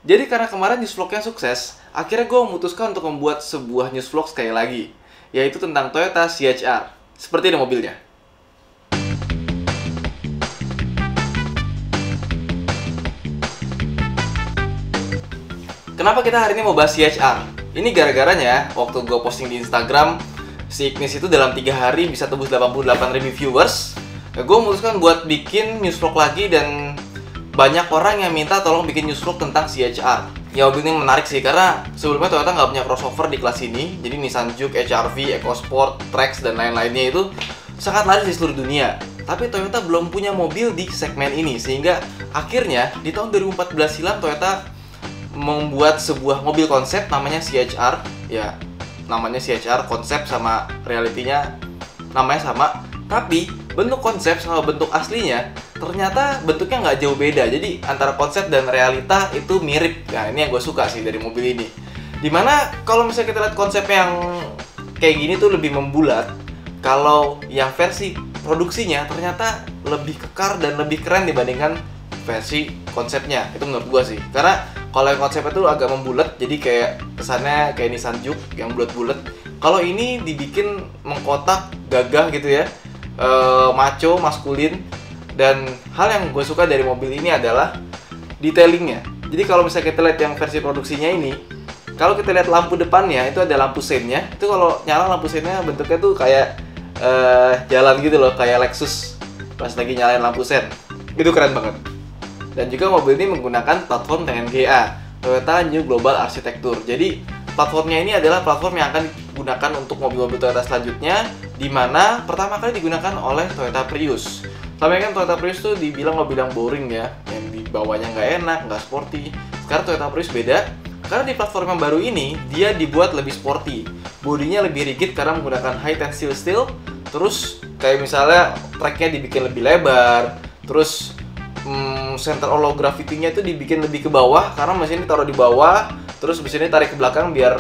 Jadi karena kemarin news vlognya sukses, akhirnya gue memutuskan untuk membuat sebuah news vlog sekali lagi, yaitu tentang Toyota CHR. Seperti ini mobilnya. Kenapa kita hari ini mau bahas CHR? Ini gara-garanya waktu gue posting di Instagram, si Ignis itu dalam 3 hari bisa tembus 88.000 viewers. Gue memutuskan buat bikin news vlog lagi dan banyak orang yang minta tolong bikin news vlog tentang CHR. Ya, mobil ini menarik sih karena sebelumnya Toyota nggak punya crossover di kelas ini. Jadi Nissan Juke, HR-V, EcoSport, Trax, dan lain-lainnya itu sangat laris di seluruh dunia. Tapi Toyota belum punya mobil di segmen ini, sehingga akhirnya di tahun 2014 silam Toyota membuat sebuah mobil konsep namanya CHR. Ya, namanya CHR, konsep sama realitinya namanya sama. Tapi bentuk konsep sama bentuk aslinya ternyata bentuknya nggak jauh beda. Jadi antara konsep dan realita itu mirip. Nah, ini yang gue suka sih dari mobil ini. Dimana kalau misalnya kita lihat konsep yang kayak gini tuh lebih membulat, kalau yang versi produksinya ternyata lebih kekar dan lebih keren dibandingkan versi konsepnya. Itu menurut gue sih. Karena kalau yang konsepnya tuh agak membulat, jadi kayak kesannya kayak Nissan Juke yang bulat-bulat. Kalau ini dibikin mengkotak, gagah gitu ya, macho, maskulin. Dan hal yang gue suka dari mobil ini adalah detailingnya. Jadi kalau misalnya kita lihat yang versi produksinya ini, kalau kita lihat lampu depannya itu ada lampu seinnya. Itu kalau nyala lampu seinnya bentuknya tuh kayak jalan gitu loh, kayak Lexus pas lagi nyalain lampu sein. Itu keren banget. Dan juga mobil ini menggunakan platform TNGA, Toyota New Global Architecture. Jadi platformnya ini adalah platform yang akan digunakan untuk mobil-mobil Toyota selanjutnya, di mana pertama kali digunakan oleh Toyota Prius. Selama ini kan Toyota Prius tuh dibilang mobil yang boring ya, yang dibawanya nggak enak, nggak sporty. Sekarang Toyota Prius beda, karena di platform yang baru ini, dia dibuat lebih sporty. Bodinya lebih rigid karena menggunakan high tensile steel. Terus kayak misalnya tracknya dibikin lebih lebar. Terus center of gravity-nya itu dibikin lebih ke bawah, karena mesin ini taruh di bawah. Terus mesin ini tarik ke belakang biar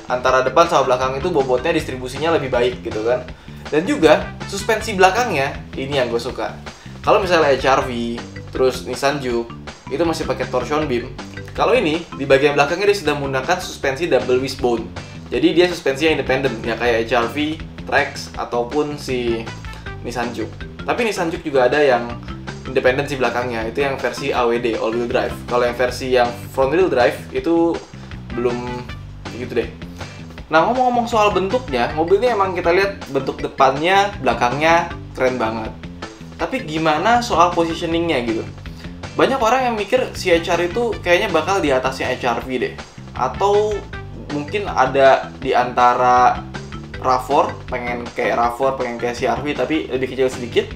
antara depan sama belakang itu bobotnya distribusinya lebih baik gitu kan. Dan juga suspensi belakangnya ini yang gue suka. Kalau misalnya HR-V, terus Nissan Juke itu masih pakai torsion beam. Kalau ini di bagian belakangnya dia sudah menggunakan suspensi double wishbone. Jadi dia suspensinya independen ya, kayak HR-V, Trax ataupun si Nissan Juke. Tapi Nissan Juke juga ada yang independen sih belakangnya, itu yang versi AWD, all wheel drive. Kalau yang versi yang front wheel drive itu belum gitu deh. Nah, ngomong-ngomong soal bentuknya, mobil ini emang kita lihat bentuk depannya, belakangnya keren banget. Tapi gimana soal positioningnya gitu? Banyak orang yang mikir CHR itu kayaknya bakal di atasnya HR-V deh. Atau mungkin ada di antara RAV4, pengen kayak RAV4, pengen kayak CR-V tapi lebih kecil sedikit.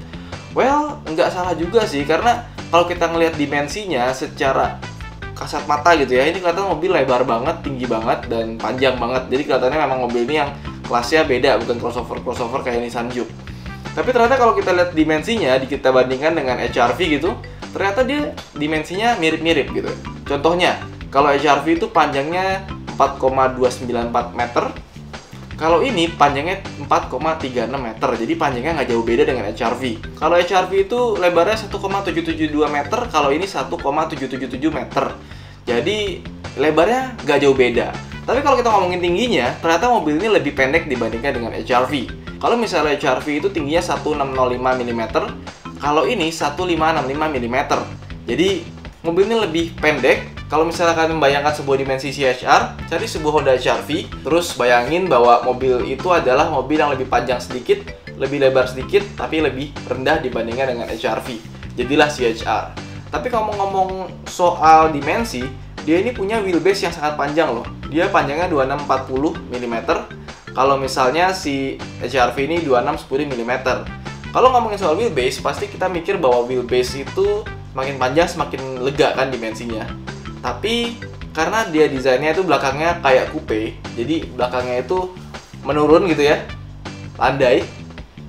Well, nggak salah juga sih, karena kalau kita ngelihat dimensinya secara kasat mata gitu ya, ini kelihatan mobil lebar banget, tinggi banget, dan panjang banget. Jadi kelihatannya memang mobil ini yang kelasnya beda, bukan crossover kayak Nissan Juke. Tapi ternyata kalau kita lihat dimensinya, kita bandingkan dengan HR-V gitu, ternyata dia dimensinya mirip-mirip gitu. Contohnya, kalau HR-V itu panjangnya 4,294 meter, kalau ini panjangnya 4,36 meter, jadi panjangnya nggak jauh beda dengan HR-V. Kalau HR-V itu lebarnya 1,772 meter, kalau ini 1,777 meter. Jadi lebarnya nggak jauh beda. Tapi kalau kita ngomongin tingginya, ternyata mobil ini lebih pendek dibandingkan dengan HR-V. Kalau misalnya HR-V itu tingginya 1605 mm, kalau ini 1565 mm. Jadi mobil ini lebih pendek. Kalau misalnya kalian membayangkan sebuah dimensi CHR, cari sebuah Honda HR-V, terus bayangin bahwa mobil itu adalah mobil yang lebih panjang sedikit, lebih lebar sedikit, tapi lebih rendah dibandingkan dengan HR-V. Jadilah CHR. Tapi kalau ngomong soal dimensi, dia ini punya wheelbase yang sangat panjang loh. Dia panjangnya 2640 mm. Kalau misalnya si HR-V ini 2610 mm. Kalau ngomongin soal wheelbase, pasti kita mikir bahwa wheelbase itu makin panjang semakin lega kan dimensinya. Tapi karena dia desainnya itu belakangnya kayak coupe, jadi belakangnya itu menurun gitu ya, landai,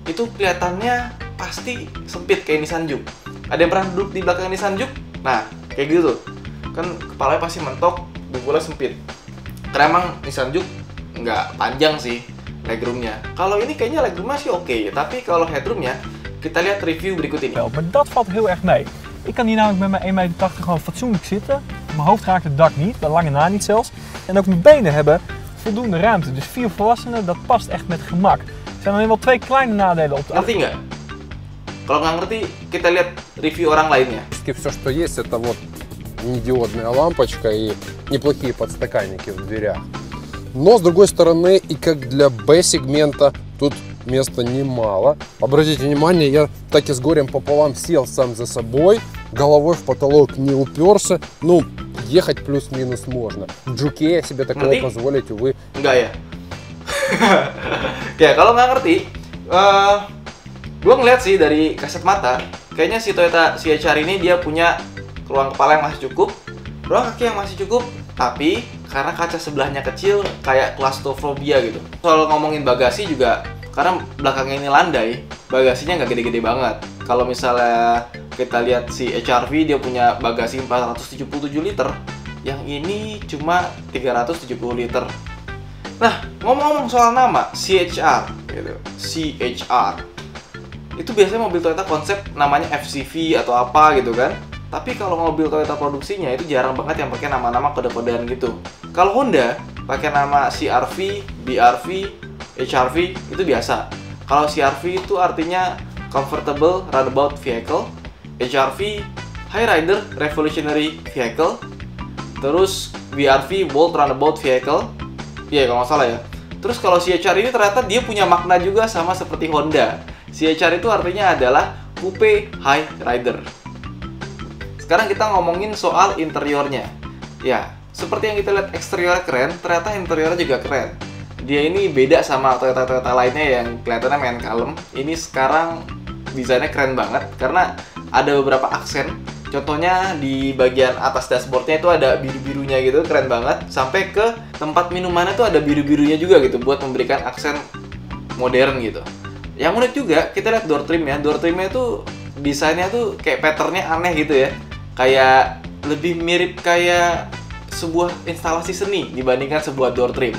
itu kelihatannya pasti sempit kayak Nissan Juke. Ada yang pernah duduk di belakang Nissan Juke? Nah, kayak gitu tuh. Kan kepalanya pasti mentok, dengkulnya sempit. Karena emang Nissan Juke nggak panjang sih legroomnya. Kalau ini kayaknya legroomnya sih oke, tapi kalau headroomnya, kita lihat review berikut ini. Maar dat valt heel erg mee. Ik kan hier namelijk met mijn 1,80 meter gewoon fatsoenlijk zitten. Mijn hoofd raakt het dak niet, bij lange na niet zelfs. En ook mijn benen hebben voldoende ruimte. Dus 4 volwassenen, dat past echt met gemak. Er zijn alleen wel 2 kleine nadelen op de Ngerti nggak? Kalau nggak ngerti, kita lihat review orang lainnya. Все, что есть, это вот недиодная лампочка и неплохие подстаканники в дверях. Но, с другой стороны, и как для B-сегмента, тут места немало. Обратите внимание, я так и с горем пополам сел сам за собой, головой в потолок не уперся. Ну, ехать плюс-минус можно. В Джуке я себе такого позволить, увы. Enggak ya? Ya, kalau nggak ngerti, gue ngeliat sih dari kasat mata, kayaknya si Toyota CHR ini dia punya ruang kepala yang masih cukup, ruang kaki yang masih cukup, tapi karena kaca sebelahnya kecil, kayak claustrophobia gitu. Soal ngomongin bagasi juga, karena belakangnya ini landai, bagasinya nggak gede-gede banget. Kalau misalnya kita lihat si HR-V, dia punya bagasi 477 liter, yang ini cuma 370 liter. Nah, ngomong-ngomong soal nama, CHR, gitu. CHR. Itu biasanya mobil Toyota konsep namanya FCV atau apa gitu kan. Tapi kalau mobil Toyota produksinya itu jarang banget yang pakai nama-nama kode-kodean gitu. Kalau Honda pakai nama CR-V, BR-V, HR-V itu biasa. Kalau CR-V itu artinya Comfortable Runabout Vehicle, HR-V High Rider Revolutionary Vehicle, terus BR-V Bold Runabout Vehicle. Iya kalau nggak salah ya. Terus kalau CHR ini ternyata dia punya makna juga sama seperti Honda. CHR itu artinya adalah Coupe High Rider. Sekarang kita ngomongin soal interiornya. Ya, seperti yang kita lihat eksteriornya keren, ternyata interiornya juga keren. Dia ini beda sama Toyota-Toyota lainnya yang kelihatannya main kalem. Ini sekarang desainnya keren banget karena ada beberapa aksen. Contohnya di bagian atas dashboardnya itu ada biru-birunya gitu, keren banget. Sampai ke tempat minumannya tuh ada biru-birunya juga gitu buat memberikan aksen modern gitu. Yang unik juga, kita lihat door trimnya. Door trimnya tuh desainnya tuh kayak patternnya aneh gitu ya. Kayak lebih mirip kayak sebuah instalasi seni dibandingkan sebuah door trim.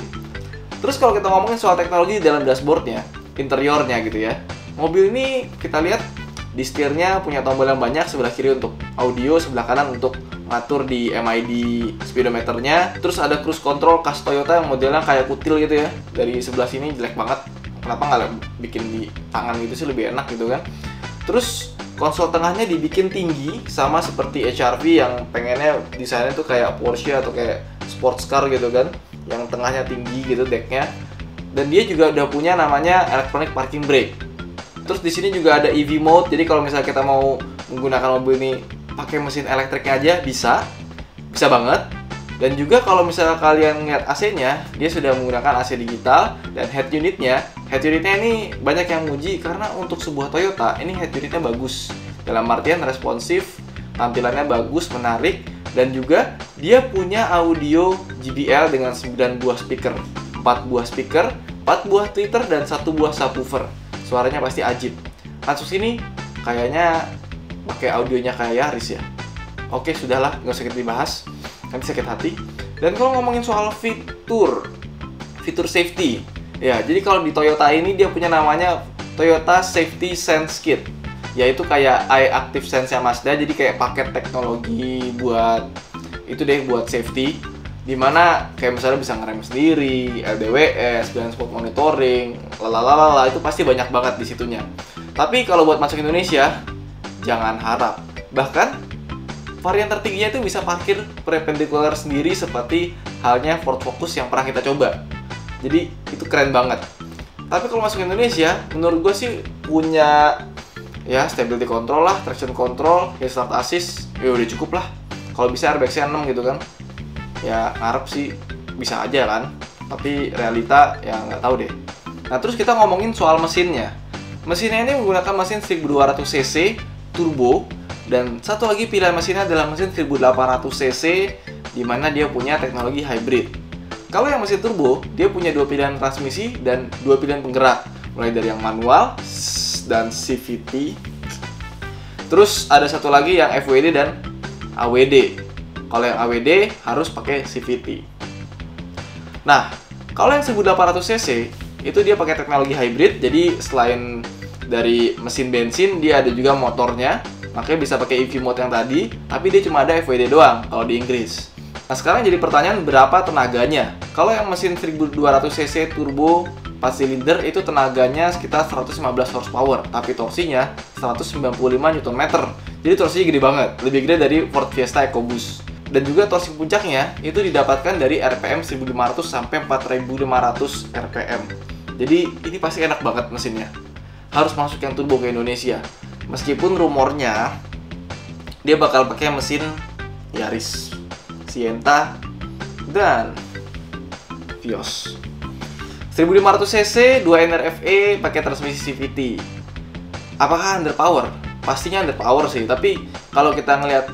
Terus kalau kita ngomongin soal teknologi di dalam dashboardnya, interiornya gitu ya. Mobil ini kita lihat di setirnya punya tombol yang banyak, sebelah kiri untuk audio, sebelah kanan untuk ngatur di MID speedometernya. Terus ada cruise control khas Toyota yang modelnya kayak kutil gitu ya. Dari sebelah sini jelek banget. Kenapa nggak bikin di tangan gitu sih, lebih enak gitu kan. Terus konsol tengahnya dibikin tinggi sama seperti HR-V yang pengennya desainnya tuh kayak Porsche atau kayak sports car gitu kan, yang tengahnya tinggi gitu decknya. Dan dia juga udah punya namanya electronic parking brake. Terus di sini juga ada EV mode, jadi kalau misalnya kita mau menggunakan mobil ini pakai mesin elektriknya aja bisa banget. Dan juga kalau misalnya kalian lihat AC-nya, dia sudah menggunakan AC digital. Dan head unitnya ini banyak yang muji karena untuk sebuah Toyota ini head unitnya bagus. Dalam artian responsif, tampilannya bagus, menarik. Dan juga dia punya audio JBL dengan 9 buah speaker, 4 buah speaker, 4 buah tweeter, dan 1 buah subwoofer. Suaranya pasti ajib. Langsung sini kayaknya pakai audionya kayak Yaris ya. Oke, sudahlah, nggak usah kita dibahas. Nanti sakit hati. Dan kalau ngomongin soal fitur safety, ya jadi kalau di Toyota ini dia punya namanya Toyota Safety Sense Kit, yaitu kayak Eye Active Sense-nya Mazda, jadi kayak paket teknologi buat itu deh, buat safety, dimana kayak misalnya bisa ngerem sendiri, LDWS, blind spot monitoring, lalalala, itu pasti banyak banget di situnya. Tapi kalau buat masuk Indonesia, jangan harap. Bahkan varian tertingginya itu bisa parkir perpendicular sendiri seperti halnya Ford Focus yang pernah kita coba. Jadi itu keren banget. Tapi kalau masuk Indonesia, menurut gue sih punya ya stability control lah, traction control, hill start assist, ya udah cukup lah. Kalau bisa airbag-nya 6 gitu kan. Ya ngarep sih bisa aja kan. Tapi realita ya nggak tahu deh. Nah terus kita ngomongin soal mesinnya. Mesinnya ini menggunakan mesin 1200 cc turbo. Dan satu lagi pilihan mesinnya adalah mesin 1800 cc, di mana dia punya teknologi hybrid. Kalau yang mesin turbo, dia punya 2 pilihan transmisi dan 2 pilihan penggerak, mulai dari yang manual dan CVT. Terus ada satu lagi yang FWD dan AWD. Kalau yang AWD harus pakai CVT. Nah, kalau yang 1800 cc itu dia pakai teknologi hybrid, jadi selain dari mesin bensin, dia ada juga motornya. Makanya bisa pakai EV mode yang tadi, tapi dia cuma ada FWD doang kalau di Inggris. Nah sekarang jadi pertanyaan berapa tenaganya? Kalau yang mesin 1200cc turbo 4 silinder itu tenaganya sekitar 115 horsepower, tapi torsinya 195 Nm. Jadi torsinya gede banget, lebih gede dari Ford Fiesta EcoBoost. Dan juga torsi puncaknya itu didapatkan dari RPM 1500 sampai 4500 RPM. Jadi ini pasti enak banget mesinnya. Harus masuk yang turbo ke Indonesia. Meskipun rumornya dia bakal pakai mesin Yaris, Sienta, dan Vios. 1500cc 2 NRFE pakai transmisi CVT. Apakah underpower? Pastinya underpower sih, tapi kalau kita ngelihat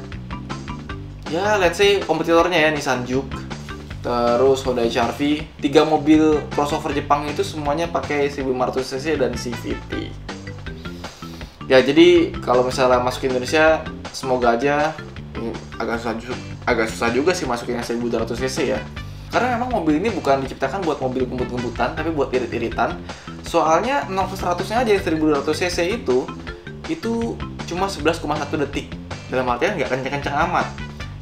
ya let's say kompetitornya ya Nissan Juke, terus Honda HR-V, 3 mobil crossover Jepang itu semuanya pakai 1500cc dan CVT. Ya jadi kalau misalnya masuk ke Indonesia, semoga aja agak susah juga sih masukinnya 1200cc ya. Karena memang mobil ini bukan diciptakan buat mobil gembut-gembutan, tapi buat irit-iritan. Soalnya 0-100-nya aja 1200cc itu cuma 11,1 detik. Dalam artian nggak kencang-kencang amat.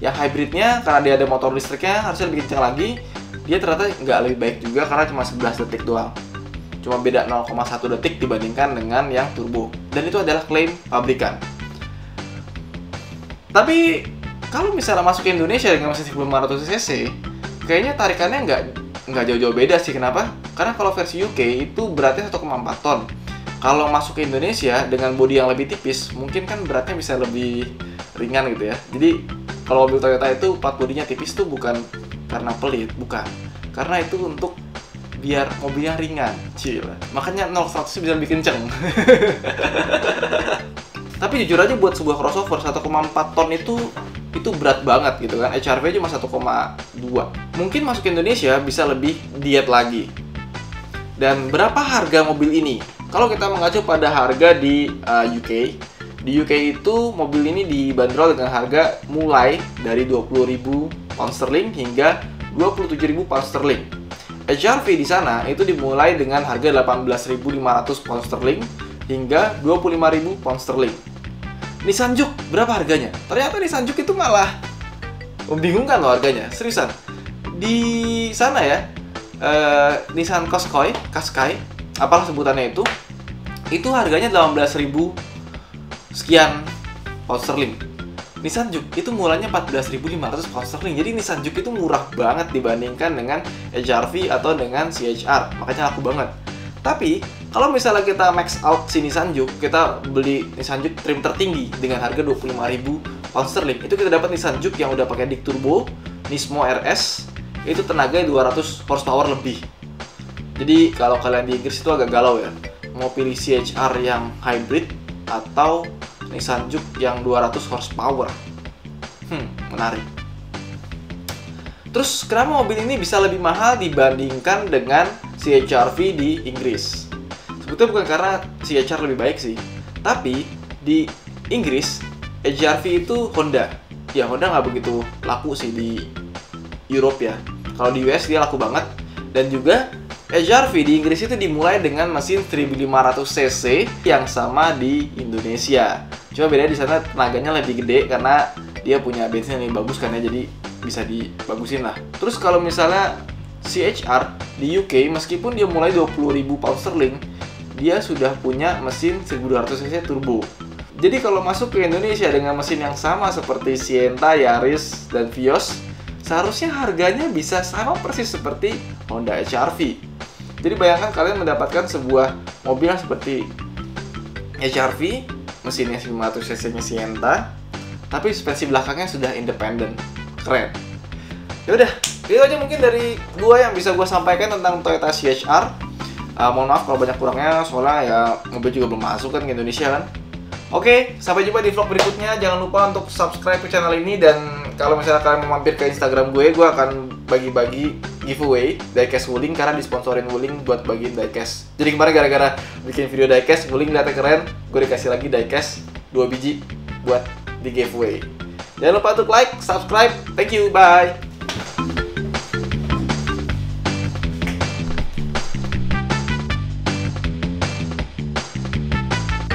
Yang hybridnya, karena dia ada motor listriknya, harusnya lebih kencang lagi. Dia ternyata nggak lebih baik juga karena cuma 11 detik doang. Cuma beda 0,1 detik dibandingkan dengan yang turbo. Dan itu adalah klaim pabrikan. Tapi kalau misalnya masuk ke Indonesia dengan mesin 1500cc, kayaknya tarikannya nggak jauh-jauh beda sih. Kenapa? Karena kalau versi UK itu beratnya 1,4 ton. Kalau masuk ke Indonesia dengan bodi yang lebih tipis, mungkin kan beratnya bisa lebih ringan gitu ya. Jadi kalau mobil Toyota itu plat bodinya tipis tuh bukan karena pelit, bukan. Karena itu untuk biar mobilnya ringan, cila. Makanya 0-100 bisa lebih kenceng. Tapi jujur aja buat sebuah crossover 1,4 ton itu berat banget gitu kan. HR-V cuma 1,2. Mungkin masuk ke Indonesia bisa lebih diet lagi. Dan berapa harga mobil ini? Kalau kita mengacu pada harga di UK, di UK itu mobil ini dibanderol dengan harga mulai dari 20.000 pound sterling hingga 27.000 pound sterling. HR-V di sana itu dimulai dengan harga 18.500 pound sterling hingga 25.000 pound sterling. Nissan Juke berapa harganya? Ternyata Nissan Juke itu malah membingungkan loh harganya, seriusan. Di sana ya, Nissan Qashqai, apalah sebutannya itu harganya 18.000 sekian pound sterling. Nissan Juke itu mulanya 14.500 pound sterling. Jadi Nissan Juke itu murah banget dibandingkan dengan HR-V atau dengan CHR. Makanya laku banget. Tapi kalau misalnya kita max out si Nissan Juke, kita beli Nissan Juke trim tertinggi dengan harga 25.000 pound sterling, itu kita dapat Nissan Juke yang udah pakai dik turbo, Nismo RS, itu tenaga 200 horsepower lebih. Jadi kalau kalian di Inggris itu agak galau ya, mau pilih CHR yang hybrid atau Nissan Juke yang 200 horsepower. Menarik. Terus kenapa mobil ini bisa lebih mahal dibandingkan dengan CHR-V di Inggris? Sebetulnya bukan karena CHR lebih baik sih, tapi di Inggris HR-V itu Honda. Ya Honda nggak begitu laku sih di Europe ya. Kalau di US dia laku banget. Dan juga HR-V di Inggris itu dimulai dengan mesin 1500cc yang sama di Indonesia. Cuma bedanya di sana tenaganya lebih gede karena dia punya bensin yang lebih bagus kan ya, jadi bisa dibagusin lah. Terus kalau misalnya CHR di UK, meskipun dia mulai 20.000 pound sterling, dia sudah punya mesin 1200cc turbo. Jadi kalau masuk ke Indonesia dengan mesin yang sama seperti Sienta, Yaris, dan Vios, seharusnya harganya bisa sama persis seperti Honda HR-V. Jadi bayangkan kalian mendapatkan sebuah mobil yang seperti HR-V, mesinnya 1500cc-nya Sienta, tapi suspensi belakangnya sudah independen. Keren. Yaudah, itu aja mungkin dari gua yang bisa gua sampaikan tentang Toyota CHR. Mohon maaf kalau banyak kurangnya, soalnya ya mobil juga belum masuk kan ke Indonesia kan. Oke, sampai jumpa di vlog berikutnya. Jangan lupa untuk subscribe ke channel ini, dan kalau misalnya kalian mau mampir ke Instagram gue akan bagi-bagi giveaway diecast Wuling karena disponsorin Wuling buat bagiin diecast. Jadi kemarin gara-gara bikin video diecast, Wuling liatnya keren, gue dikasih lagi diecast 2 biji buat di giveaway. Jangan lupa untuk like, subscribe. Thank you, bye.